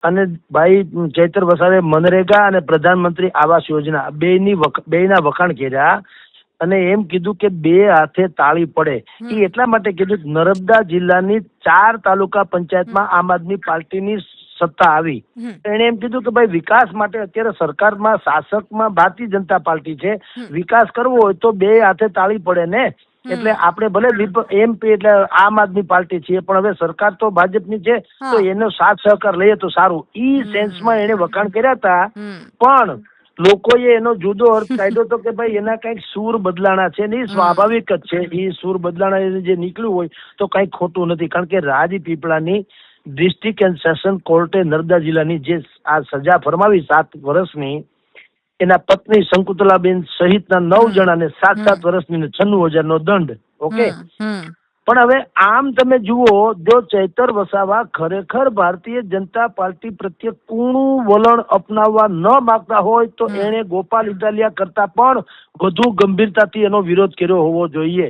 અને ભાઈ ચૈતર વસાવે મનરેગા અને પ્રધાનમંત્રી આવાસ યોજના બેયના વખાણ કર્યા અને એમ કીધું કે બે હાથે તાળી પડે. એ એટલા માટે કીધું કે નર્મદા જિલ્લાની 4 તાલુકા પંચાયતમાં આમ આદમી પાર્ટીની સત્તા આવી. એને એમ કીધું કે ભાઈ વિકાસ માટે અત્યારે સરકારમાં શાસકમાં ભારતીય જનતા પાર્ટી છે, વિકાસ કરવો હોય તો બે હાથે તાળી પડે ને. એટલે આપણે ભલે એમપી એટલે આમ આદમી પાર્ટી છીએ, પણ હવે સરકાર તો ભાજપની છે, તો એનો સાથ સહકાર લઈએ તો સારું. ઈ સેન્સમાં એને વખાણ કર્યા હતા. પણ લોકોએ એનો જુદો અર્થ કાઢ્યો તો કે ભાઈ એના કઈક સૂર બદલાણા છે ને, એ સ્વાભાવિક જ છે. એ સૂર બદલાણા જે નીકળ્યું હોય તો કઈક ખોટું નથી, કારણ કે રાજપીપળાની ડિસ્ટ્રિક્ટ એન્ડ સેશન કોર્ટે નર્મદા જિલ્લાની જે આ સજા ફરમાવી 7 વર્ષની, એના પત્ની શંકુતલાબેન સહિતના 9 જણાને 7-7 વર્ષની 96,000 દંડ. ઓકે, પણ હવે આમ તમે જુઓ, જો ચૈતર વસાવા ખરેખર ભારતીય જનતા પાર્ટી પ્રત્યે કૂણું વલણ અપનાવવા ન માંગતા હોય તો એને ગોપાલ ઇટાલિયા કરતા પણ વધુ ગંભીરતાથી એનો વિરોધ કર્યો હોવો જોઈએ.